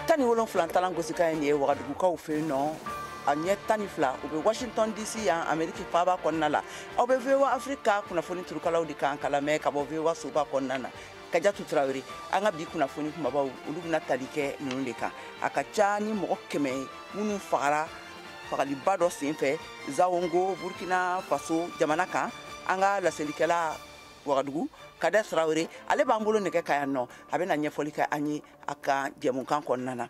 tani wolonfila talan gosika ye wagadugukaw fɛ nɔ a ɲɛ 12 u bɛ Washington DC yan Ameriki faaba kɔnɔna la aw bɛ VOA Afrika kunnafoni turukalaw de kan ka lamɛn ka bɔ VOA soba kɔnɔna na Kajatu Tarawele an ka bi kunnafoni kumabaw olu bɛna tali kɛ ninnu de kan a ka ca ni mɔgɔ 100 minnu fagara fagaliba dɔ senfɛ Zawongo Burkina Faso jamana kan an ka laselikɛla Wagadugu Kader Tarawele ale b'an bolo nɛgɛ ka yan nɔ a bɛna ɲɛfɔli kɛ an ye a ka jɛmukan kɔnɔna na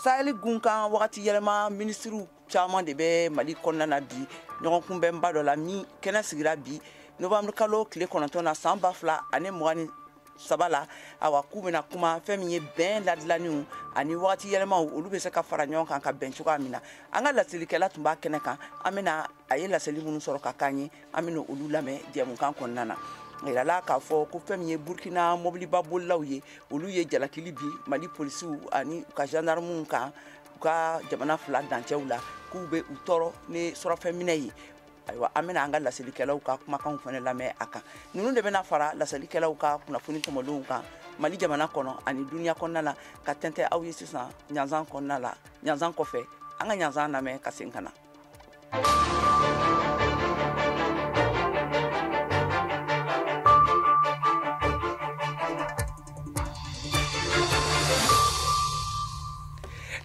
Sahel gunkan wagati yɛlɛma ministriw caman de bɛ Mali kɔnɔna na bi ɲɔgɔn kunbɛnba dɔ la min kɛnɛ sigira bi novembre kalo tile 9 na san 2023 la awa k'u bɛna kuma fɛn min ye bɛn ladilanniw ani wagati yɛlɛmaw olu bɛ se ka fara ɲɔgɔn kan ka bɛn cogoya min na an ka lasilikɛla tun b'a kɛnɛ kan an bɛna a ye laseli minnu sɔrɔ ka kan ye an bɛna olu lamɛn jɛmukan kɔnɔna na yirala k'a fɔ ko fɛn min ye Burkina mobiliba bolilaw ye olu ye jalakili bi Mali polisiw ani u ka gendarmew kan u ka jamana fila dancɛw la k'u bɛ u tɔɔrɔ ni sɔrɔfɛn minɛ ye ayiwa an bɛna an ka laselikɛlaw ka kumakanw fana lamɛn a kan ninnu de bɛna fara laselikɛlaw ka kunnafoni tɔmɔlenw kan Mali jamana kɔnɔ ani duniya kɔnɔna la ka tɛntɛn aw ye sisan ɲanzan kɔnɔna la ɲanzan kɔfɛ an ka ɲanzan lamɛn ka segin ka na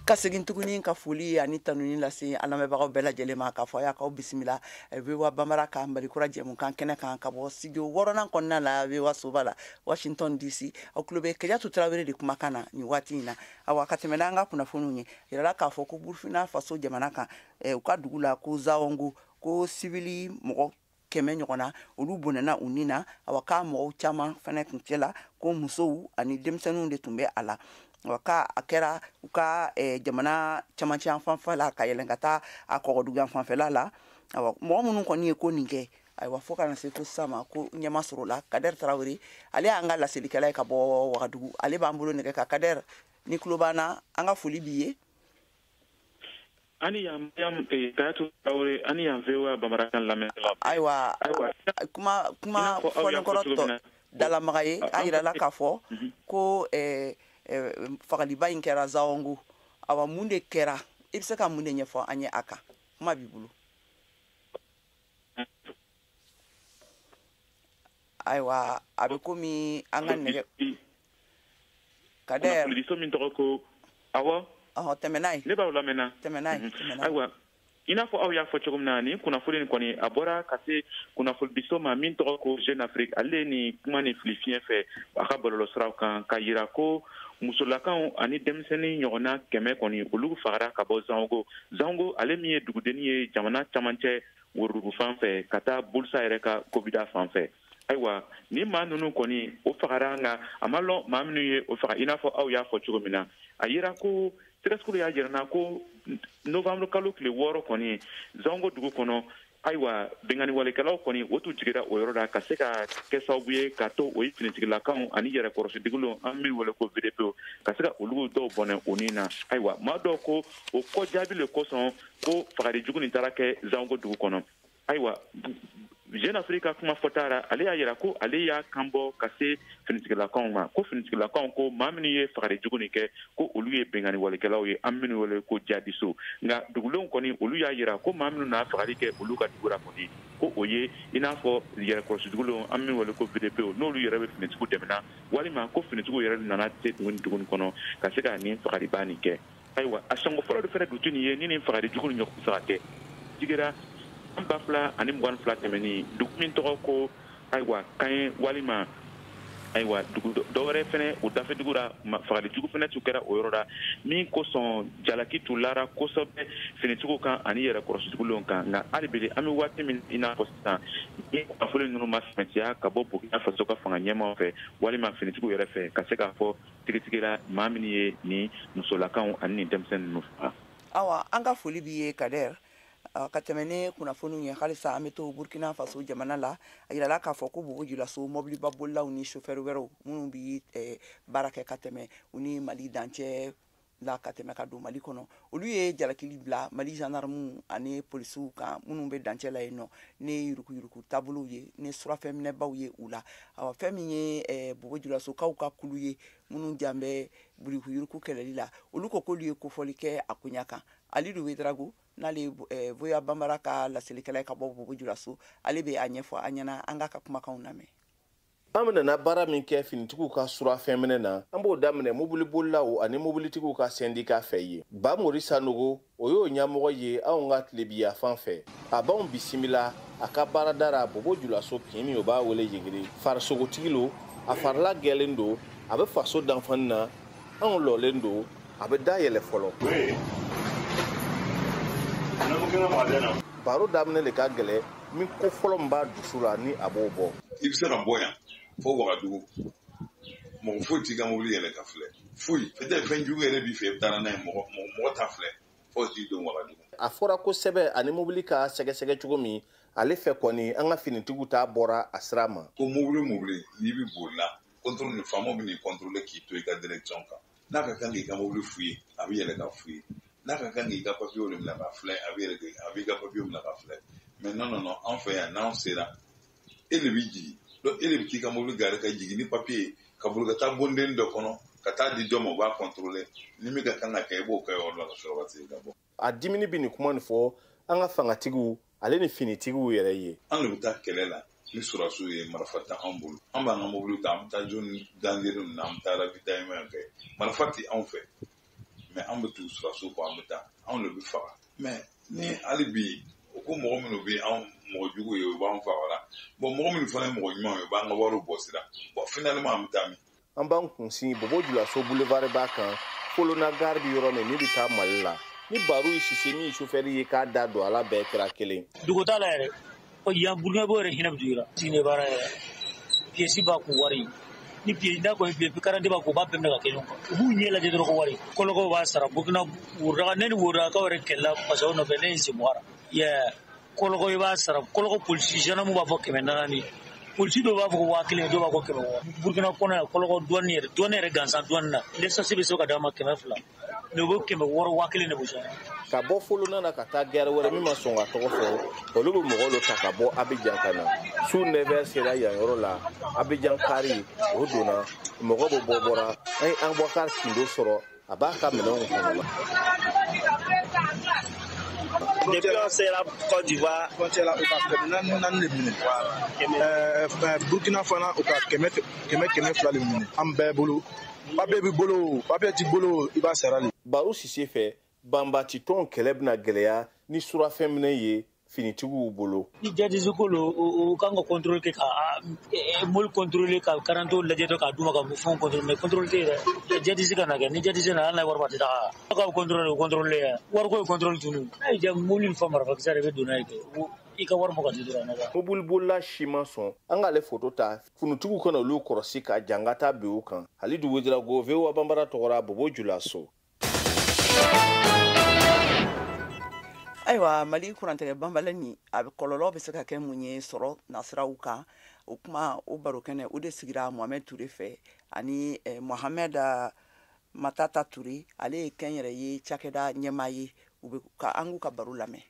ka segin tuguni ka foli ani tanuni lase an lamɛnbagaw bɛɛ lajɛlen ma k'a fɔ a y'a k'aw bisimila VOA Bambara ka Malikura jɛmukan kɛnɛ kan ka bɔ studio 6nan kɔnɔna la VOA soba la Washington DC aw tulo bɛ Kajatu Tarawele de kumakan na nin waati in na awa ka tɛmɛ n'an ka kunnafoniw ye yirala k'a fɔ ko Burkina Faso jamana kan u ka dugu la ko Zawongo ko sibili mɔgɔ 100 ɲɔgɔnna olu bɔnɛna u ni na awa k'a mɔgɔw caman fana kun cɛla ko musow ani denmisɛnninw de tun bɛ a la ka a kɛra u ka jamana camancɛ fanfɛ la ka yɛlɛn ka taa a kɔgɔdugu fanfɛla la awa mɔgɔ minnu kɔni ye ko nin kɛ ayiwa fo kana se ko sama ko ɲɛma sɔrɔ la Kader Tarawele ale y'an ka laselikɛla ye ka bɔ Wagadugu ale b'an bolo nɛgɛ ka Kader ni tulo b'an na an ka foli b'i ye ani yan Kajatu Tarawele ani yan VOA Bambara kan lamɛnla ayiwa kuma fɔlenkɔrɔ tɔ dalamaga ye a yirala k'a fɔ ko fagaliba in kɛra Zawongo awa mun de kɛra i bɛ se ka mun de ɲɛfɔ an ye a kan kuma b'i bolo ayiwa a bɛ komi an ka nɛgɛ Kader min tɔgɔ ko awɔ tɛmɛ n'a ye ne b'aw lamɛnna tɛmɛ n'a ye ayiwa i n'a fɔ aw y'a fɔ cogo min na nin kunnafoni nin kɔni a bɔra ka se kunnafonidiso ma min tɔgɔ ko Jeune Afrique ale ni kuma ni fili fiɲɛ fɛ a ka bɔlɔlɔsiraw kan ka yira ko musolakaw ani denmisɛnnin ɲɔgɔnna 100 kɔni olu fagara ka bɔ Zawongo ale min ye dugudennin ye jamana camancɛ worodugu fan fɛ ka taa Bulsa yɛrɛ ka kobida fan fɛ ayiwa ni maa ninnu kɔni o fagara nka a ma lɔn maa minnu ye o faga i n'a fɔ aw y'a fɔ cogo min na a yira ko sɛgɛsɛgɛliw y'a jira n na ko novembre kalo tile 6 kɔni Zawongo dugu kɔnɔ ayiwa bɛnkanni walekɛlaw kɔni o tun jigira o yɔrɔ la ka se ka kɛ sababu ye ka to o ye finitigilakaw ani yɛrɛkɔrɔsidigilenw an bɛ wele ko VDP ka se ka olu dɔw bɔnɛ o ni na ayiwa maa dɔw ko o kɔ jaabi le kosɔn ko fagari jugu nin taara kɛ Zawongo dugu kɔnɔ ayiwa Jeune Afrique ka kuma fɔta la ale y'a jira ko ale y'a kanbɔ ka se finitigilakaw ma ko finitigilakaw ko maa minnu ye fagari jugu nin kɛ ko olu ye bɛnkanni walekɛlaw ye an minnu wele ko jihadiso nka dugulenw kɔni olu y'a jira ko maa minnu n'a fagali kɛ olu ka dugu la kɔni ko o ye i n'a fɔ yɛrɛkɔrɔsidigilenw an minnu wele ko VDP n'olu yɛrɛ bɛ finitigiw dɛmɛna walima ko finitigiw yɛrɛ nana se dugu nin kɔnɔ ka se ka nin fagariba nin kɛ ayiwa a sɔngɔ fɔlɔ de fɛnɛ dutu nin ye ni nin fagari jugu nin ɲɔgɔn saga tɛ jigira 2022 tɛmɛni dugu min tɔgɔ ko ayiwa Kaɲɛ walima ayiwa dugu dɔwɛrɛ fɛnɛ o dafe dugu la fagali jugu fɛnɛ tun kɛra o yɔrɔ la min kosɔn jalaki tun lara kosɛbɛ finitigiw kan ani yɛrɛkɔrɔsidigilenw kan nka hali bi an bɛ waati min i n'a fɔ sisan ni kunnafoni ninnu ma sɛmɛtiya ka bɔ Burkina Faso ka fanga ɲɛmaaw fɛ walima finitigiw yɛrɛ fɛ ka se k'a fɔ tigitigira maa min ye ni musolakaw ani ni denmisɛnnin ninnu faga awa an ka foli b'i ye Kader ka tɛmɛ ni kunnafoniw ye halisa an bɛ to Burkina Faso jamana la a yirala k'a fɔ ko bogojilaso mobiliba bolilaw ni chauffeur wɛrɛw minnu bɛ baara kɛ ka tɛmɛ u ni Mali dancɛ la ka tɛmɛ ka don Mali kɔnɔ olu ye jalakili bila Mali gendarme ani polisiw kan minnu bɛ dancɛ la yen nɔ ne yurukuyuruku taabolow ye ne surafɛnminɛbaw ye u la awa fɛn min ye Bobo Julasokaw ka kulu ye minnu jan bɛ yurukuyuruku kɛlɛli la olu ko k'olu ye kofɔli kɛ a koɲa kan Alidu Wedrago n'ale Voya Bambara ka laselilikɛla ka bɔ Bobo Julaso ale bɛ a ɲɛfɔ an ɲɛna an ka kumakanw lamɛn. An bɛna baara min kɛ finitigiw ka surafɛnminɛ na an b'o daminɛ mobili bolilaw ani mobilitigiw ka syndicat fɛ ye Bamori Sanogo o y'o ɲɛmɔgɔ ye anw ka tilebiya fan fɛ a b'anw bisimila a ka baaradara Bobo Julaso kin min o b'a wele yegere farisogotigi lo a farila gɛlen do a bɛ faso danfani na anw lɔlen do a bɛ da yɛlɛ fɔlɔ baro daminɛ le ka gɛlɛ min ko fɔlɔ min b'a dusu la ni a b'o bɔ i bɛ se ka bɔ yan fo Wagadugu mɔgɔ foyi t'i ka mobili yɛlɛ ka filɛ foyi peut-être fɛn jugu yɛrɛ b'i fɛ i bɛ taa n'a ye mɔgɔ ta filɛ fo k'i don Wagadugu a fɔra ko sɛbɛ ani mobili ka sɛgɛsɛgɛ cogo min ale fɛ kɔni an ka finitigiw ta bɔra a sira ma ko mobili n'i bɛ boli la contrôle ni faamaw bɛ n'i contrôler k'i to i ka direction kan n'a ka kan k'i ka mobili f'u ye a bɛ yɛlɛ ka f'u ye n'a ka kan k'i ka papier minɛ ka filɛ a b'i ka papier minɛ ka filɛ mais non an fɛ yan n'anw sera e de b'i jigin donc e de bɛ k'i ka mobili gare ka jigin ni papier ka boli ka taa bonden dɔ kɔnɔ ka taa di dɔ ma u b'a contrôler ni min ka kan ka kɛ i b'o kɛ yɔrɔ la ka sɔrɔ ka segin ka bɔ. A dimini bɛ nin kuma nin fɔ an ka fangatigiw ale ni finitigiw yɛrɛ ye. An de bɛ taa kɛlɛ la ni sɔrɔsiw ye marifa ta an bolo an b'an ka mobili ta an bɛ taa zone danger ninnu na an bɛ taa ravitaillement kɛ marifa tɛ anw fɛ mais an bɛ tugu sɔrɔsiw kɔ an bɛ taa anw de bɛ faga mais ni hali bi o ko mɔgɔ minnu bɛ anw mɔgɔ jugu ye u b'an faga la bon mɔgɔ minnu fana ye mɔgɔ ɲumanw ye u b'an ka wariw bɔ sira bon finalement an bɛ taa min. An b'an kunsin Bobo Julaso boulevard b'a kan Folona gare bi yɔrɔ min bɛ taa Mali la ni baro ye Sise min chauffeur ye k'a da don ala bɛɛ kɛra kelen. Dugu t'a la yɛrɛ o yan Burukina bɔ yɛrɛ hinɛ bɛ dugu la Sine baara yɛrɛ pièce b'a kun wari ni pièce n'a kɔni pièce karante b'a kun u b'a bɛɛ minɛ ka kɛ ɲɔgɔn kan u b'u ɲɛ lajɛ dɔrɔn ko wari kɔlɔkɔw b'a sara Burukina Worodaga ne ni Worodagaw yɛrɛ kɛlɛla Fasawo nɔfɛ ne ye Semoara kɔlɔkɔ i b'a sara kɔlɔkɔ polisi gendarme b'a fɔ 400 polisi dɔw b'a fɔ ko 1000 dɔw b'a fɔ 100 Burukina kɔnɔ yan kɔlɔkɔ douane yɛrɛ gansan douane na l'essence bɛ se ka d'a ma 200 mais u bɛ 600 1000 de bɔ sɔrɔ ka bɔ Folona na ka taa gare wɛrɛ min ma sɔn ka tɔgɔ fɔ olu bɛ mɔgɔw dɔ ta ka bɔ Abidjan ka na su 9h sera yan yɔrɔ la Abidjan kari o donna mɔgɔ bɛ bɔra an ye Abubakar Kindo sɔrɔ a b'a ka minɛnw kɔnɔ la. Depuis on sera Côte d'Ivoire, Burkina fana o ka kɛmɛ fila de minɛ an bɛɛ bolo papier b'i bolo papier t'i bolo i b'a sara de. Baro Sise fɛ banbati tɔn kɛlɛ bɛna gɛlɛya ni surafɛnminɛ ye finitigiw bolo. Ni jadisi ko lo o kan ka contrôle kɛ ka mol contrôler ka karanto lajɛ dɔ ka d'u ma ka fɛnw contrôler mais contrôle tɛ yɛrɛ jadisi ka na kɛ ni jadisi na hali n'a wari ba tɛ taa ka contrôler o contrôler wari ko ye contrôle tunu n'a ye mobili fa marifakisɛ de bɛ don n'a ye kɛ i ka wari bɔ ka di dɔrɔn. Mobili bolila si ma sɔn an k'ale foto ta finitigiw kana olu kɔrɔsi ka jangata bin u kan Halidu Wedrago VOA Bambara tɔgɔra Bobo Julaso. Ayiwa Mali kurantigɛ banbala ni a bɛ kɔlɔlɔ bɛ se ka kɛ mun ye sɔrɔ nasiraw kan o kuma o baro kɛnɛ o de sigira Mohamed Touré fɛ ani Mohamed Matata Touré ale ye kɛnyɛrɛ ye cakɛda ɲɛmaa ye u bɛ ka an k'u ka baro lamɛn.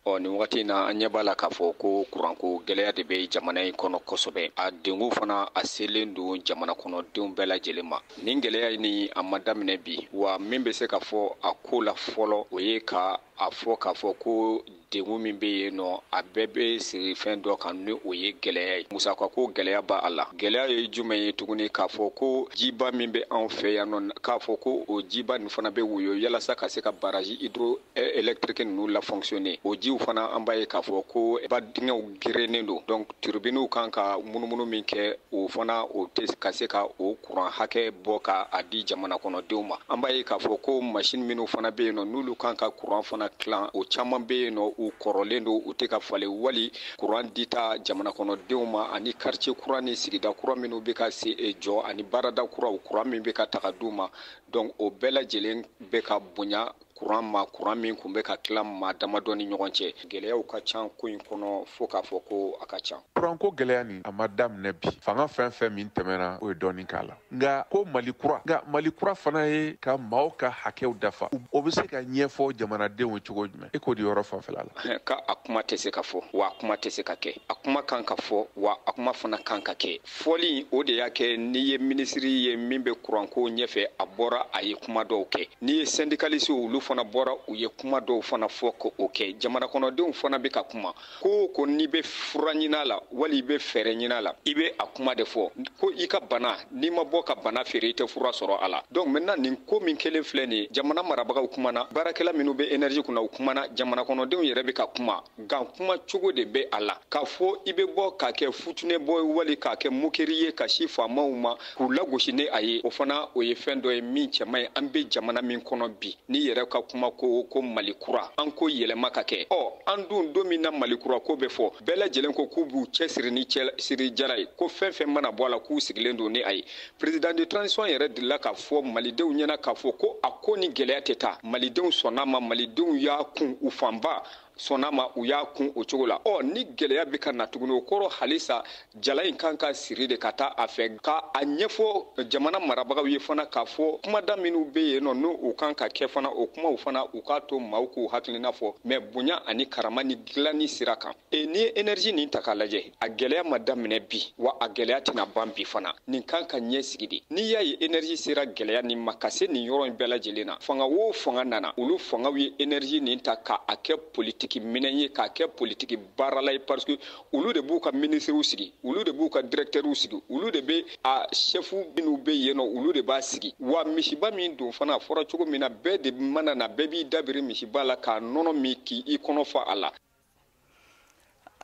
Nin wagati na an ɲɛ b'a la k'a fɔ ko kuranko gɛlɛya de bɛ jamana in kɔnɔ kosɛbɛ a dengu fana a selen don jamana kɔnɔdenw bɛɛ lajɛlen ma nin gɛlɛya ni a ma daminɛ bi wa min bɛ se ka fɔ a ko la fɔlɔ o ye ka a fɔ k'a fɔ ko dengu min bɛ yen nɔ a bɛɛ bɛ sigi fɛn dɔ kan ni o ye gɛlɛya ye musaka ko gɛlɛya b'a a la gɛlɛya ye jumɛn ye tuguni k'a fɔ ko jiba min bɛ anw fɛ yan nɔ k'a fɔ ko o jiba nin fana bɛ woyo yalasa ka se ka baraji hydroélectrique ninnu la fonctionner o jiw fana an b'a ye k'a fɔ ko ba dingɛw gerennen don donc turbines kan ka munumunu min kɛ o fana o tɛ ka se ka o courant hakɛ bɔ ka a di jamana kɔnɔdenw ma an b'a ye k'a fɔ ko machine minnu fana bɛ yen nɔ n'olu kan ka courant fana tilan o caman bɛ yen nɔ u kɔrɔlen don u tɛ ka falen wali courant dita jamana kɔnɔdenw ma ani quartier kura ni sigida kura minnu bɛ ka se jɔ ani baarada kuraw courant min bɛ ka taga d'u ma donc o bɛɛ lajɛlen bɛ ka bonya kuran ma kuran min kun bɛ ka tila maa damadɔ ni ɲɔgɔn cɛ gɛlɛyaw ka ca ko in kɔnɔ fo k'a fɔ ko a ka ca. kuranko gɛlɛya nin a ma daminɛ bi fanga fɛn fɛn min tɛmɛna o ye dɔɔnin k'a la nka ko mali kura fana ye ka maaw ka hakɛw dafa o bɛ se ka ɲɛfɔ jamanadenw cogo jumɛn e k'o di yɔrɔ fanfɛla la. ka a kuma tɛ se ka fɔ wa a kuma tɛ se ka kɛ a kuma kan ka fɔ wa a kuma fana kan ka kɛ fɔli o de y'a kɛ n'i ye minisiri ye min bɛ kuranko ɲɛfɛ a bɔra a ye kuma dɔw kɛ n'i ye syndicaliste olu fana bɔra u ye kuma dɔw fana fɔ ko o kɛ jamana kɔnɔdenw fana bɛ ka kuma ko n'i bɛ fura ɲin'a la wali i bɛ fɛɛrɛ ɲin'a la i bɛ a kuma de fɔ ko i ka bana n'i ma bɔ ka bana feere i tɛ fura sɔrɔ a la donc maintenant nin ko min kelen filɛ nin ye jamana marabagaw kumana baarakɛla minnu bɛ énergie kunna u kumana jamana kɔnɔdenw yɛrɛ bɛ ka kuma nka kuma cogo de bɛ a la k'a fɔ i bɛ bɔ k'a kɛ futunɛbɔ wali k'a kɛ mokeri ye ka si faamaw ma k'u lagosi ni a ye o fana o ye fɛn dɔ ye min cɛ man ɲi an bɛ jamana min kɔnɔ bi n'i yɛrɛ ka kuma ko mali kura an ko yɛlɛma ka kɛ an dun don min na mali kura ko bɛ fɔ bɛɛ lajɛlen ko k'u b'u cɛ siri ni siri jara ye ko fɛn fɛn mana bɔ a la k'u sigilen don ni a ye président de transition yɛrɛ delila k'a fɔ malidenw ɲɛna k'a fɔ ko a ko ni gɛlɛya tɛ taa malidenw sɔnna ma malidenw y'a kun u fanba sɔnna ma u y'a kun o cogo la ni gɛlɛya bɛ ka na tuguni o kɔrɔ halisa jala in kan ka siri de ka taa a fɛ ka a ɲɛfɔ jamana marabagaw ye fana k'a fɔ kumada minnu bɛ yen nɔ n'o u kan ka kɛ fana o kumaw fana u k'a to maaw k'u hakilina fɔ mais bonya ani karama ni dilanni sira kan n'i ye énergie nin ta k'a lajɛ a gɛlɛya ma daminɛ bi wa a gɛlɛya tɛna ban bi fana nin kan ka ɲɛ sigi de n'i y'a ye énergie sera gɛlɛya nin ma ka se nin yɔrɔ in bɛɛ lajɛlen na fanga o fanga nana olu fangaw ye énergie nin ta k'a kɛ politique minɛn ye k'a kɛ politiki baarala ye parce que olu de b'u ka ministres sigi olu de b'u ka directeurs sigi olu de bɛ a chefs minnu bɛ yen nɔ olu de b'a sigi wa misiba min don fana a fɔra cogo min na bɛɛ de mana na bɛɛ b'i dabiri misiba la k'a nɔnɔ min k'i kɔnɔ fa a la.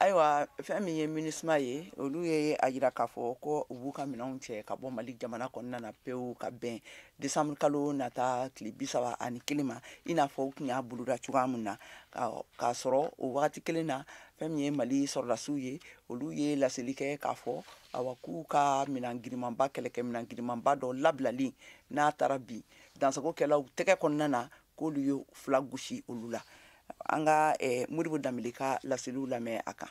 ayiwa fɛn min ye MINUSMA ye olu ye a jira k'a fɔ ko u b'u ka minɛnw cɛ ka bɔ mali jamana kɔnɔna na pewu ka bɛn décembre kalo nata tile 31 ma i n'a fɔ u tun y'a boloda cogoya min na k'a sɔrɔ o wagati kelen na fɛn min ye mali sɔrɔdasiw ye olu ye laseli kɛ k'a fɔ awa k'u ka minɛn girimanba kɛlɛkɛ minɛn girimanba dɔ labilali n'a taara bi dansagokɛlaw tɛgɛ kɔnɔna na k'olu ye fila gosi olu la an ka Modibo Dambele ka laseliw lamɛn a kan.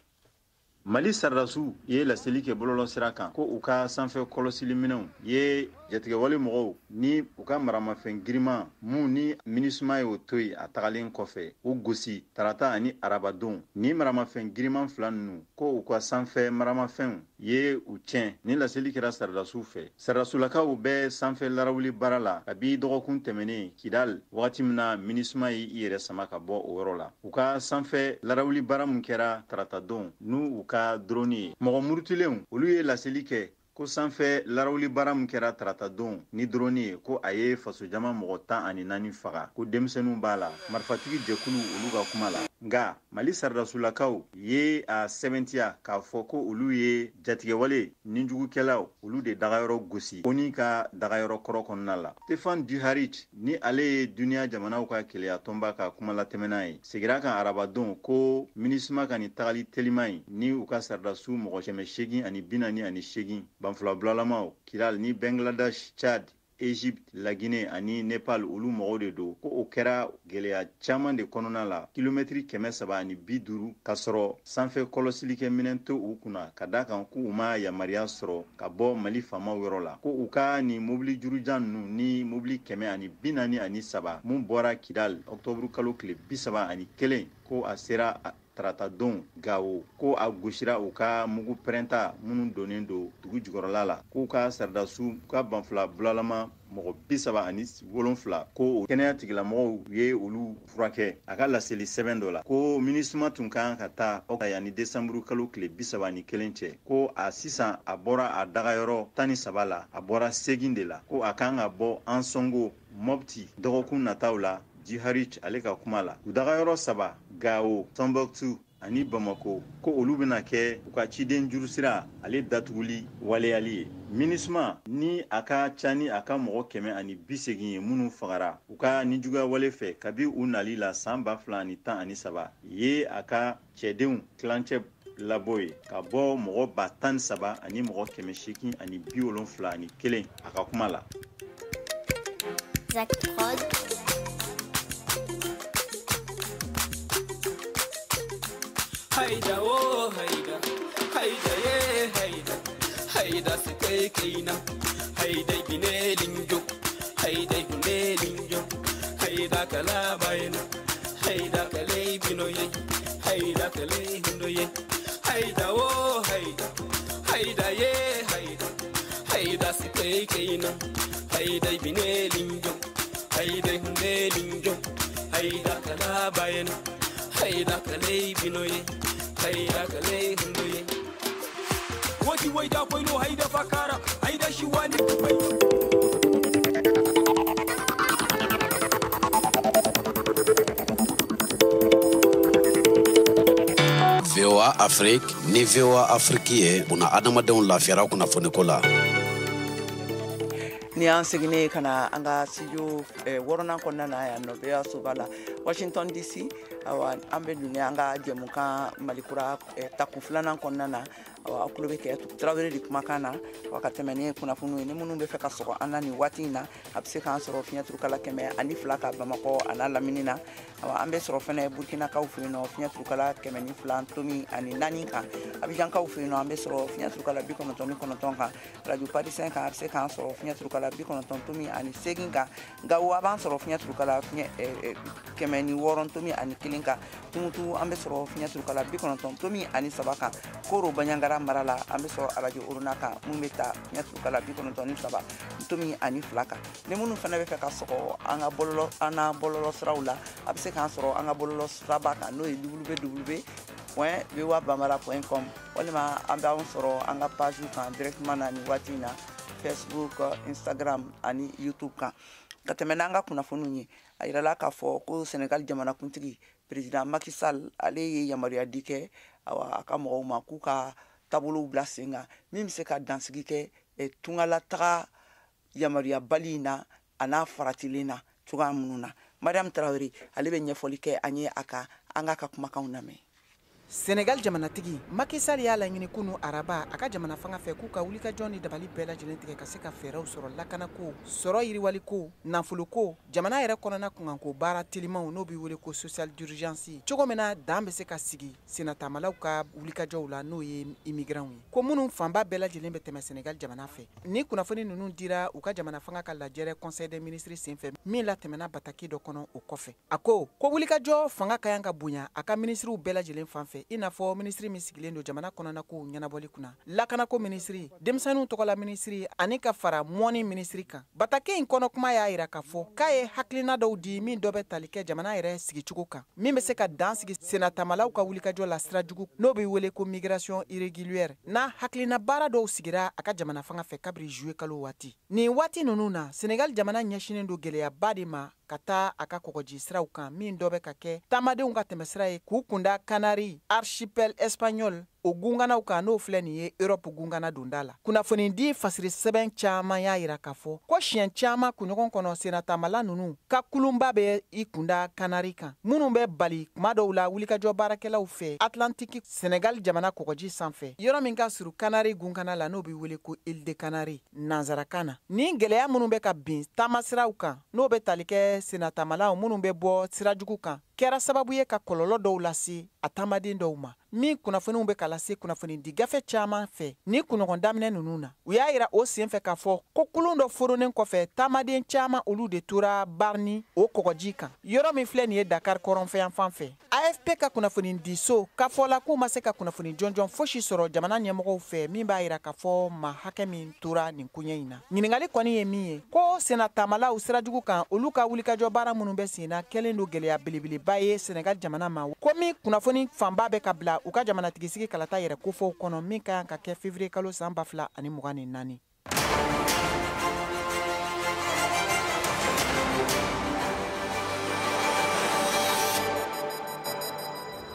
Mali sardasiw ye laseli kɛ bɔlɔlɔ sira kan ko u ka sanfɛ kɔlɔsili minɛnw ye jatigɛwale mɔgɔw ni u ka maramafɛn giriman mun ni MINUSMA ye o to yen a tagalen kɔfɛ o gosi tarata ani arabadon ni maramafɛn giriman fila ninnu ko u ka sanfɛ maramafɛnw ye u tiɲɛ ni laseli kɛra sardasiw fɛ sardasulakaw bɛ sanfɛ larawuli baara la kabi dɔgɔkun tɛmɛnen Kidal wagati min na MINUSMA ye i yɛrɛ sama ka bɔ o yɔrɔ la u ka sanfɛ larawuli baara mun kɛra tarata don n'u u ka drone ye mɔgɔ murutilenw olu ye laseli kɛ ko sanfɛ larawuli baara min kɛra tarata don ni drone ye ko a ye faso jama mɔgɔ 14 faga ko denmisɛnninw b'a la marifatigi jɛkulu olu ka kuma la nga Mali sardasulakaw ye a sɛbɛntiya k'a fɔ ko olu ye jatigɛwale ni jugukɛlaw olu de dagayɔrɔ gosi ko ni ka dagayɔrɔ kɔrɔ kɔnɔna la Stefan Dujarric ni ale ye duniya jamanaw ka keleya tɔnba ka kuma latɛmɛna ye segira kan arabadon ko MINUSMA ka ni tagali telima ye ni u ka sardasiw mɔgɔ 848 banfula bulalamaw Kidal ni Bangladesh, Chad, Egypte, la Guinée ani Nepal olu mɔgɔw de do ko o kɛra gɛlɛya caman de kɔnɔna la kilomɛtiri 350 ka sɔrɔ sanfɛ kɔlɔsilikɛ minɛn to u kunna ka da kan ko u ma yamariya sɔrɔ ka bɔ Mali faamaw yɔrɔ la ko u ka ni mobili jurujan ninnu ni mobili 143 mun bɔra Kidal octobre kalo tile 31 ko a sera tarata don Gawo ko a gosira u ka mugu pɛrɛnta minnu donnen do dugu jukɔrɔla la k'u ka sardasiw ka banfula bulalama mɔgɔ 37 ko kɛnɛya tigilamɔgɔw ye olu furakɛ a ka laseli sɛbɛn dɔ la ko MINUSMA tun kan ka taa yani décembre kalo tile 31 cɛ ko a sisan a bɔra a dagayɔrɔ 13 la a bɔra segin de la ko a kan ka bɔ Ansongo Mopti dɔgɔkun nataw la Dujarric ale ka kuma la u dagayɔrɔ 3 Gao, Tombouctou ani Bamako ko olu bɛna kɛ u ka ciden jurusira ale datuguli waleyali ye MINUSMA ni a ka ca ni a ka mɔgɔ 180 ye minnu fagara u ka nijuguya wale fɛ kabi u nali la san 2013 ye a ka cɛdenw tilancɛ labɔ ye ka bɔ mɔgɔ 13 ani mɔgɔ 871 a ka kuma la. Zach Prod. haida oh haida haida ye haida haida sikai kaina haida bine linjo haida bine linjo haida kala bayna haida kale bino ye haida kale hundo ye haida oh haida haida ye haida haida sikai kaina haida bine linjo haida hunde linjo haida kala bayna haida kale bino ye haida kale hundo ye wati waida koino haida fakara haida shiwani kupai VOA Afrique ni VOA Afrique una adamadenw lafiyara kunnafoni ko la ni an seginne kana an ka studio wɔɔrɔnan kɔnɔna na yan nɔ bɛɛ soba la Washington DC awa an bɛ dun an ka jɛmukan malikura taku filanan kɔnɔna na awa kulo bɛ kɛ Tarawele de kumakan na wa ka tɛmɛ ni kunnafoniw ye ni minnu bɛ fɛ ka sɔgɔ an na nin waati in na a bɛ se k'an sɔrɔ fiɲɛturukala 102 ka Bamakɔ a n'a lamini na awa an bɛ sɔrɔ fɛnɛ Burkinakaw fɛ yen nɔ fiɲɛturukala 102 tomi ani 4 kan Abijankaw fɛ yen nɔ an bɛ sɔrɔ fiɲɛturukala 99 kan Radio Parisien kan a bɛ se k'an sɔrɔ fiɲɛturukala 90 tomi ani 8 kan Gawo a b'an sɔrɔ fiɲɛturukala 106 tomi ani 1 kan Tumutu an bɛ sɔrɔ fiɲɛturukala 90 tomi ani 7 kan Koro Baɲangara mara la an bɛ sɔrɔ Radio Oruna kan mun bɛ taa fiɲɛturukala 97 tomi ani 2 kan ni minnu fana bɛ fɛ ka sɔgɔ an ka bɔlɔlɔ siraw la a bɛ se k'an sɔrɔ an ka bɔlɔlɔ siraba kan n'o ye www.voabambara.com walima an bɛ an sɔrɔ an ka page kan directement na nin waati in na Facebook, Instagram ani YouTube kan ka tɛmɛ n'an ka kunnafoniw ye a yirala k'a fɔ ko Senegal jamanakuntigi président Macky Sall ale ye yamaruya di kɛ a ka mɔgɔw ma k'u ka taabolow bila sen kan min bɛ se ka dansigi kɛ tungalataga yamaruya bali in na a n'a faratilen na cogoya minnu na Mariam Traoré ale bɛ ɲɛfɔli kɛ an ye a kan an ka kumakanw lamɛn Senegal jamanatigi Macky Sall y'a laɲini kunu araba a ka jamana fanga fɛ k'u ka wulikajɔ ni dabali bɛɛ lajɛlen tigɛ ka se ka fɛɛrɛw sɔrɔ lakanako sɔrɔ yiriwali ko nafolo ko jamana yɛrɛ kɔnɔna kunkanko baara telimanw n'o bɛ wele ko social d'urgence cogo min na dan bɛ se ka sigi senatamalaw ka wulikajɔw la n'o ye immigrants ye ko minnu fanba bɛɛ lajɛlen bɛ tɛmɛ Senegal jamana fɛ ni kunnafoni ninnu dira u ka jamana fanga ka lajɛrɛ conseil des ministres senfɛ min la tɛmɛna bataki dɔ kɔnɔ o kɔfɛ a ko wulikajɔ fanga ka yan ka bonya a ka ministriw bɛɛ lajɛlen fanfɛ i n'a fɔ ministri min sigilen don jamana kɔnɔna ko ɲɛnabɔli kunna lakanako ministri denmisɛnninw tɔgɔla ministri ani ka fara mɔni ministri kan batake in kɔnɔ kuma y'a yira k'a fɔ k'a ye hakilina dɔw di min dɔ bɛ tali kɛ jamana yɛrɛ sigicogo kan min bɛ se ka dan sigi senatamalaw ka wulikajɔ la sira jugu n'o bɛ wele ko migration irrégulière n'a hakilina baara dɔw sigira a ka jamana fanga fɛ kabiri juillet kalo waati nin waati ninnu na Senegal jamana ɲɛsinen don gɛlɛyaba de ma ka taa a ka kɔgɔji siraw kan min dɔ bɛ ka kɛ taamadenw ka tɛmɛsira ye k'u kunda Canari archipel espagnol o gunganaw kan n'o filɛ nin ye Europe gungana donda la kunnafoni di fasiri sɛbɛn caman y'a yira k'a fɔ ko siɲɛ caman kunɲɔgɔn kɔnɔ senatamala ninnu ka kulunba bɛ i kunda Canari kan minnu bɛ bali kuma dɔw la wulikajɔ baarakɛlaw fɛ Atlantique Senegal jamana kɔgɔji sanfɛ yɔrɔ min ka surun Canari gungana la n'o bɛ wele ko Île de Canari nanzarakan na ni gɛlɛya minnu bɛ ka bin taamasiraw kan n'o bɛ tali kɛ senatamalaw minnu bɛ bɔ sirajugu kan kɛra sababu ye ka kɔlɔlɔ dɔw lase a taamaden dɔw ma min kunnafoniw bɛ ka lase kunnafoni di gafe caman fɛ ni kunɲɔgɔn daminɛ ninnu na u y'a yira o sen fɛ k'a fɔ ko kulun dɔ foronen kɔfɛ taamaden caman olu de tora Barni o kɔgɔji kan yɔrɔ min filɛ nin ye Dakar kɔrɔnfɛyan fan fɛ AFP ka kunnafoni di so k'a fɔ la k'u ma se ka kunnafoni jɔnjɔn fosi sɔrɔ jamana ɲɛmɔgɔw fɛ min b'a yira k'a fɔ maa hakɛ min tora nin koɲɛ in na ɲininkali kɔni ye min ye ko senatamalaw sirajugu kan olu ka wulikajɔ baara minnu bɛ sen na kɛlen don gɛlɛya belebeleba ye Senegal jamana ma ko min kunnafoni fanba bɛ ka bila u ka jamanatigi sigi kalata yɛrɛ kofɔw kɔnɔ min ka kan ka kɛ février kalo san 2024.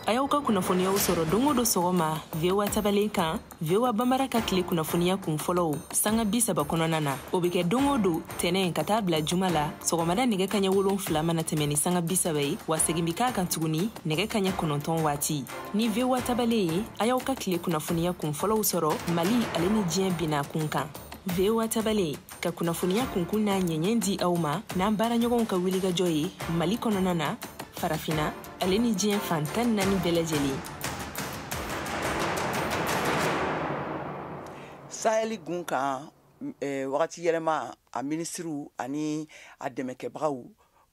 a y'aw ka kunnafoniyaw sɔrɔ don o don sɔgɔma VOA tabalen kan VOA Bambara ka tile kunnafoniya kun fɔlɔw sanga 30 kɔnɔna na o bɛ kɛ don o don tɛnɛn ka taa bila juma la sɔgɔmada nɛgɛ kaɲɛ 7 mana tɛmɛ ni sanga 30 ye wa segin bi k'a kan tuguni nɛgɛ kaɲɛ 9 waati ni VOA tabalen ye a y'aw ka tile kunnafoniya kun fɔlɔw sɔrɔ Mali ale ni diɲɛ bina kun kan VOA tabalen ka kunnafoniya kunkun n'a ɲɛɲɛ di aw ma n'an baaraɲɔgɔnw ka wulikajɔ ye Mali kɔnɔna na farafina ale ni diɲɛ fan 14 bɛɛ lajɛlen saheli gun kan wagati yɛlɛma a ministriw ani a dɛmɛkɛbagaw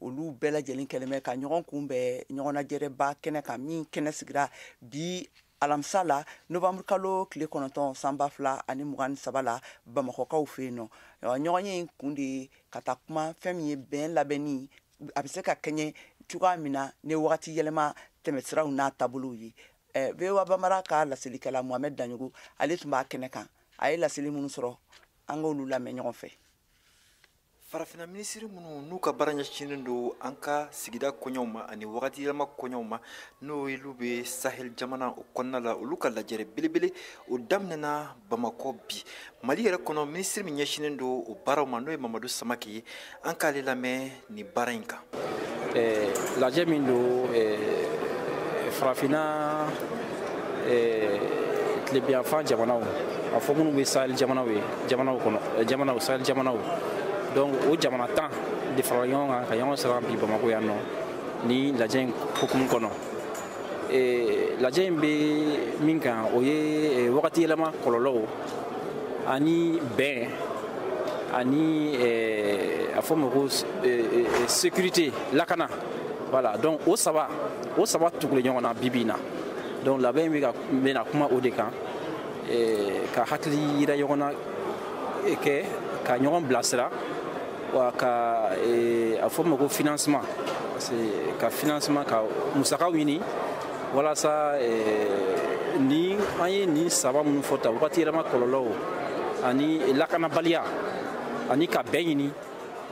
olu bɛɛ lajɛlen kɛlɛmɛ ka ɲɔgɔn kunbɛn ɲɔgɔnnajɛrɛba kɛnɛ kan min kɛnɛ sigira bi alamisa la novembre kalo tile 9 san 2023 la bamakɔkaw fɛ yen nɔ ɲɔgɔn ye kun de ka taa kuma fɛn min ye bɛn labɛnni a bɛ se ka kɛɲɛ cogoya min na ni wagati yɛlɛma tɛmɛsiraw n'a taabolow ye VOA Bambara ka laselikɛla Mohamed Danyogo ale tun b'a kɛnɛ kan a ye laseli minnu sɔrɔ an k'olu lamɛn ɲɔgɔn fɛ. Farafina minisiri minnu n'u ka baara ɲɛsinnen don an ka sigida kɔɲɔw ma ani wagati yɛlɛma kɔɲɔw ma n'o olu bɛ Sahel jamana o kɔnɔna la olu ka lajɛrɛ belebele o daminɛna Bamakɔ bi Mali yɛrɛ kɔnɔ minisiri min ɲɛsinnen don o baaraw ma n'o ye Mamadu Samake ye an k'ale lamɛn nin baara in kan. Lajɛ min don farafina tilebiyanfan jamanaw a fɔ minnu bɛ Sahel jamanaw ye jamanaw Sahel jamanaw donc o jamana 10 de fara ɲɔgɔn kan ka ɲɔgɔn sɔrɔ bi Bamako yan nɔ ni lajɛ in hukumu kɔnɔ lajɛ in bɛ min kan o ye wagati yɛlɛma kɔlɔlɔw ani bɛn ani a fɔ ma ko sécurité lakana voilà donc o saba tugulen ɲɔgɔn na bi na donc labɛn bɛna kuma o de kan ka hakili yira ɲɔgɔn na kɛ ka ɲɔgɔn bilasira wa ka a fɔ ma ko financement ka financement ka musakaw ɲini walasa ni an ye nin saba minnu fɔ ta wagati yɛlɛma kɔlɔlɔw ani lakanabaliya ani ka bɛn ɲini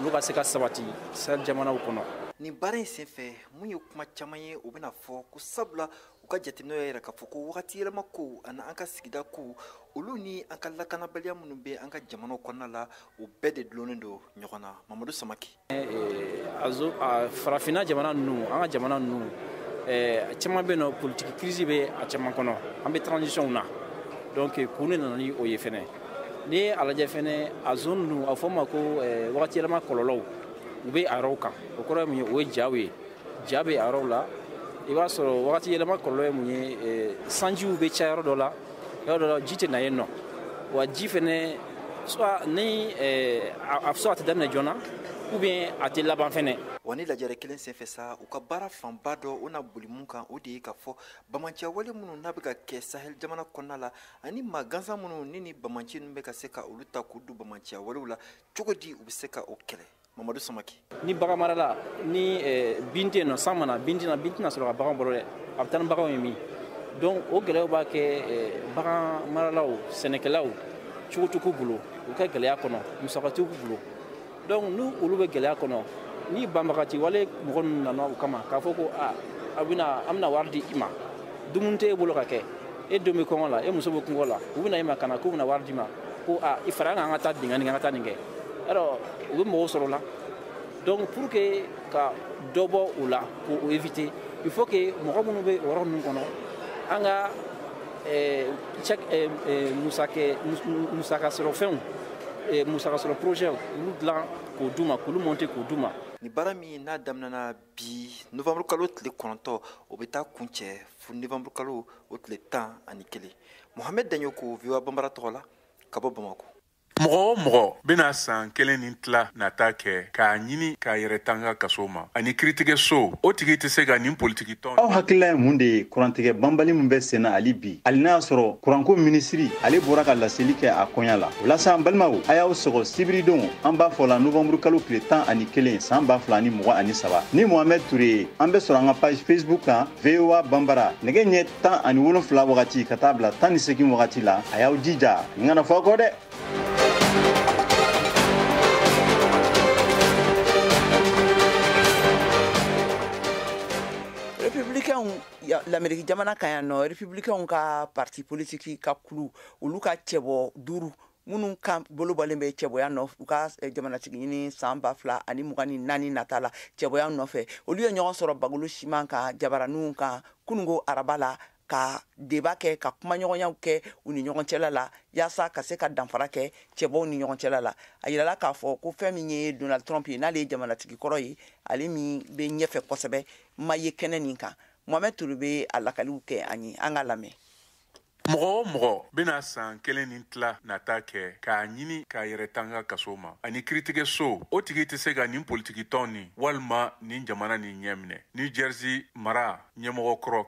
olu ka se ka sabati Sahel jamanaw kɔnɔ. Nin baara in senfɛ mun ye kuma caman ye o bɛna fɔ ko sabula u ka jateminɛw yɛrɛ k'a fɔ ko wagati yɛlɛma ko ani an ka sigida ko olu ni an ka lakanabaliya minnu bɛ an ka jamanaw kɔnɔna la o bɛɛ de dulonnen don ɲɔgɔn na. Mamadu Samake. Farafina jamana ninnu an ka jamana ninnu caman bɛ yen nɔ politique crise bɛ a caman kɔnɔ an bɛ transition na donc kun de nana ni o ye fɛnɛ n'i ye a lajɛ fɛnɛ a zone ninnu a fɔ ma ko wagati yɛlɛma kɔlɔlɔw u bɛ a yɔrɔw kan o kɔrɔ ye mun ye o ye jaw ye ja bɛ a yɔrɔw la i b'a sɔrɔ wagati yɛlɛma kɔlɔlɔ ye mun ye sanjiw bɛ ca yɔrɔ dɔ la ji tɛ na yen nɔ wa ji fɛnɛ soit ni a tɛ daminɛ joona ou bien a tɛ laban fɛnɛ. Wa ni lajɛrɛ kelen senfɛ sa u ka baara fanba dɔ o na boli mun kan o de ye k'a fɔ bamanciya wale minnu n'a bɛ ka kɛ Sahel jamana kɔnɔna la ani maa gansan minnu ni bamanci ninnu bɛ ka se ka olu ta k'u don bamanciya walew la cogo di u bɛ se ka o kɛlɛ. Mamadu Samake. Ni bagan marala ni bin tɛ yen nɔ san mana bin tɛna sɔrɔ ka bagan bolo dɛ a bɛ taa ni baganw ye min donc o gɛlɛyaw b'a kɛ bagan maralaw sɛnɛkɛlaw cogo t'u bolo u ka gɛlɛya kɔnɔ musaka t'u bolo donc n'u olu bɛ gɛlɛya kɔnɔ ni banbagati wale mɔgɔ ninnu nana u kama k'a fɔ ko an bɛna wari di i ma dumuni tɛ e bolo ka kɛ e denw bɛ kɔngɔ la e muso bɛ kɔngɔ la u bɛna e ma ka na k'u bɛna wari di ma ko i fara an ka taa dingɛ nin an ka taa nin kɛ alors u bɛ mɔgɔw sɔrɔ la donc pour que ka dɔ bɔ o la k'o éviter il faut que mɔgɔ minnu bɛ o yɔrɔ ninnu kɔnɔ an ka musaka sɔrɔ fɛnw musaka sɔrɔ projet olu dilan k'o d'u ma k'olu monter k'o d'u ma. Ni baara min n'a daminɛna bi novembre kalo tile 9 o bɛ taa kuncɛ fo novembre kalo o tile 11 Mohamed Danyogo VOA Bambara tɔgɔ la ka bɔ Bamako. Mɔgɔ o mɔgɔ bɛna san kelen ni tila nata kɛ k'a ɲini k'a yɛrɛ tanga kaso ma ani kiiritigɛso o tigi tɛ se ka nin politiki tɔn. Aw hakilila ye mun de ye kurantigɛ banbali min bɛ sen na hali bi hali n'a y'a sɔrɔ kuranko minisiri ale bɔra ka laseli kɛ a kɔɲa la o la sa an balimaw a y'aw sɔgɔ sibiridon an b'a fɔ la novembre kalo tile 11 san 2023 ni Mohamed Ture ye an bɛ sɔrɔ an ka page Facebook kan VOA Bambara nɛgɛ ɲɛ 17 wagati ka taa bila 18 wagati la a y'aw jija n kana fɔ kɔ dɛ. l'Amérique jamana kan yan nɔ républicains ka parti politique ka kulu olu ka cɛbɔ 5 minnu kan bolobɔlen bɛ cɛbɔya nɔ u ka jamanatigi ɲini san 2024 nata la cɛbɔya nɔfɛ olu ye ɲɔgɔn sɔrɔ bagolo siman kan jabaraninw kan kunungo araba la ka débat kɛ ka kumaɲɔgɔnyaw kɛ u ni ɲɔgɔn cɛla la yaasa ka se ka danfara kɛ cɛbɔw ni ɲɔgɔn cɛla la a yirala k'a fɔ ko fɛn min ye Donald Trump ye n'ale ye jamanatigi kɔrɔ ye ale min bɛ ɲɛfɛ kosɛbɛ ma ye kɛnɛ nin kan Mohamed Touré bɛ a lakaliw kɛ an ye an ka lamɛn. mɔgɔ o mɔgɔ bena san kelen ni tila nata kɛ k'a ɲini k'a yɛrɛ tanga kaso ma ani kiritigɛ so o tigi tɛ se ka nin politiki tɔn nin walima nin jamana nin ɲɛ minɛ New Jersey mara ɲɛmɔgɔ kɔrɔ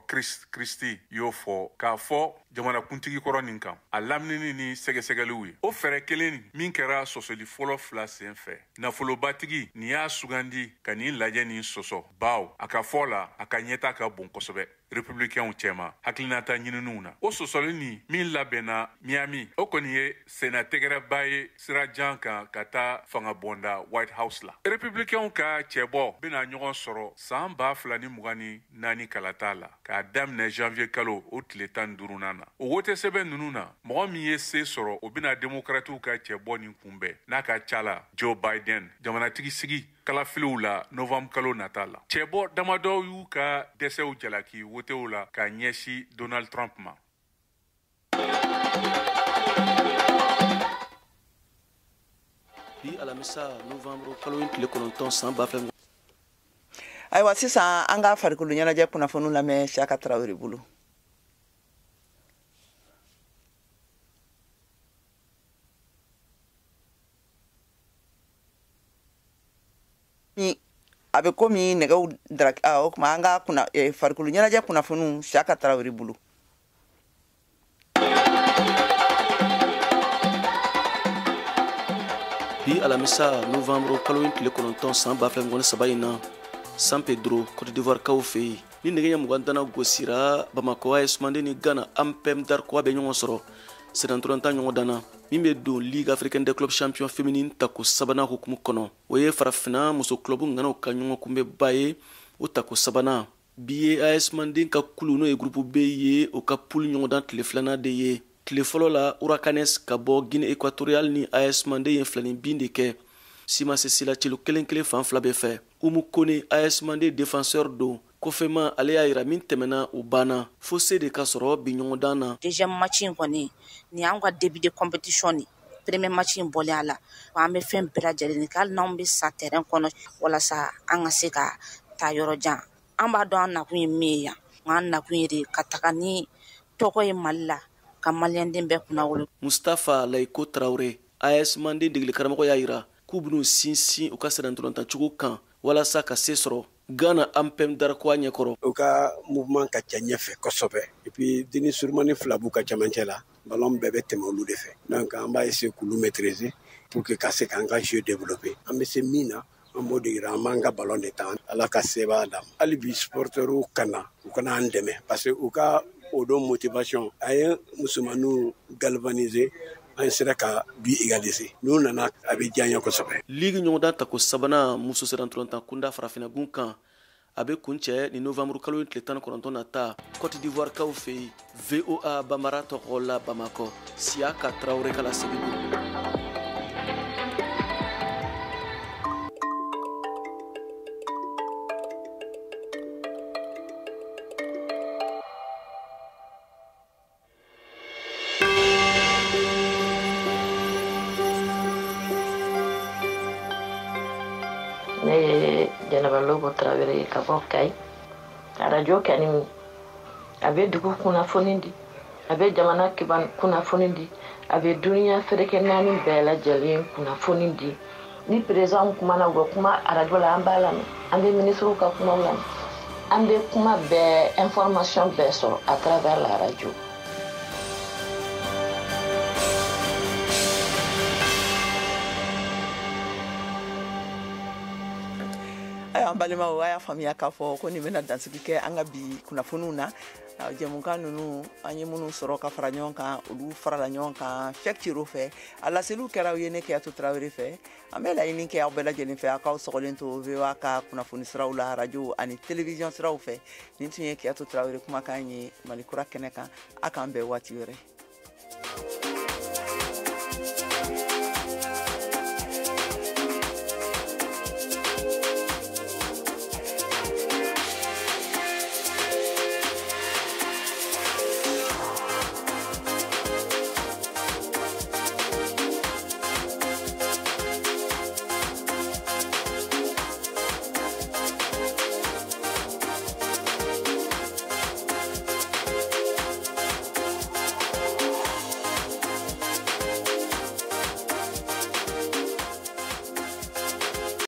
Christie y'o fɔ k'a fɔ jamanakuntigi kɔrɔ nin kan a laminini ni sɛgɛsɛgɛliw ye o fɛɛrɛ kelen min kɛra sɔsɔli fɔlɔ fila sen fɛ nafolobatigi nin y'a sugandi ka nin lajɛ nin sɔsɔ baw a ka fɔ la a ka ɲɛta ka bon kosɛbɛ républicains cɛma hakilinata ɲininiw na o sɔsɔli nin min labɛnna Miami o kɔni ye senatɛgɛrɛba ye sira jan kan ka taa fanga bonda White House la républicains ka cɛbɔ bena ɲɔgɔn sɔrɔ san 2024 kalata la k'a daminɛ janvier kalo o tile 15 na o wote sɛbɛn nunu na mɔgɔ min ye se sɔrɔ o bena démocratiw ka cɛbɔ nin kunbɛn n'a ka ca la Joe Biden jamanatigi sigi kalafiliw la novembre kalo nata la cɛbɔ damadɔ y'u ka dɛsɛw jalaki wotew la ka ɲɛsi Donald Trump ma bi alamisa novembre kalo in tile 9 san 2000 ayiwa sisan an ka farikolo ɲɛnajɛ kunnafoniw lamɛn Siyaka Tarawele bolo a bɛ komi nɛgɛw o kuma an ka farikolo ɲɛnajɛ kunnafoniw Siyaka Tarawele bolo bi alamisa novembre kalo in tile 9 san 2023 in na San Pedro Côte d'Ivoire kaw fɛ yen ni nɛgɛ ɲɛ 20 gosira Bamako AS Mandé ni Ghana AMPEM Darko bɛ ɲɔgɔn sɔrɔ sedantolanta ɲɔgɔn danna min bɛ don Ligue africaine des clubs champions féminine tako sabanan hukumu kɔnɔ o ye farafina muso club ŋanaw ka ɲɔgɔn kunbɛba ye o tako sabanan bi ye AS Mandé ka kulu n'o ye groupe B ye o ka poule ɲɔgɔn dan tile 2nan de ye tile fɔlɔ la Huracanes ka bɔ Guinée équatoriale ni AS Mandé ye filanin bin de kɛ Sima Sesila celu kelen fan fila bɛ fɛ Umu Kone AS Mandé défenseur don kofema ale y'a yira min tɛmɛna o banna fo se de ka sɔrɔ bi ɲɔgɔn dan na deuxième match in kɔni ni an ka début de compétition ni premier match in bɔlen a la an bɛ fɛn bɛɛ lajɛlen ni hali n'anw bɛ sa terrain kɔnɔ walasa an ka se ka taa yɔrɔ jan an b'a dɔn an nakun ye min ye yan an nakun ye de ka taga ni tɔgɔ ye Mali la ka maliyɛnden bɛɛ kunna wolo Mustafa Layiko Traoré AS Mandé degeli karamɔgɔ y'a yira k'u ben'u sinsin u ka sɛnɛntolantacogo kan walasa ka se sɔrɔ Ghana AMPEM Darko ɲɛkɔrɔ u ka mouvement ka ca ɲɛfɛ kosɛbɛ et puis Denis Surumani fila b'u ka camancɛ la ballon bɛɛ bɛ tɛmɛ olu de fɛ donc an b'a essayer k'olu maîtriser pour que ka se k'an ka jeu développer an bɛ se min na an b'o de yira an b'an ka ballon de ta Ala ka sebaa d'an ma hali bi supporteriw kana u kana an dɛmɛ parce que u ka o don motivation a ye musomaninw galvaniser an sera ka bi égaliser n'u nana a bɛ diya n ye kosɛbɛ Ligue ɲɔgɔn dan tako sabanan muso sɛnɛntolantan kunda farafinagun kan a bɛ kuncɛ ni novembre kalo in tile 19 nata Côte d'Ivoire kaw fɛ yen VOA Bambara tɔgɔ la Bamako Siyaka Tarawele ka lasegin don Lobo Traoré ka bɔ Kayi radio kɛni a bɛ dugu kunnafoni di a bɛ jamana kiban kunnafoni di a bɛ duniya ferekɛ naani bɛɛ lajɛlen kunnafoni di ni président kumana u bɛ kuma radio la an b'a lamɛn an bɛ ministre ka kumaw lamɛn an bɛ kuma bɛɛ information bɛɛ sɔrɔ à travers la radio an balimaw a y'a faamuya k'a fɔ ko nin bɛna dansigi kɛ an ka bi kunnafoniw na jɛmukan ninnu an ye minnu sɔrɔ ka fara ɲɔgɔn kan olu farala ɲɔgɔn kan Cheick Thilo fɛ a laseliw kɛra aw ye ne Keyatu Tarawele fɛ an bɛ laɲini kɛ aw bɛɛ lajɛlen fɛ aw k'aw sɔgɔlen to VOA ka kunnafoni siraw la radio ani télévision siraw fɛ nin tun ye Keyatu Tarawele kumakan ye Malikura kɛnɛ kan a k'an bɛn waati wɛrɛ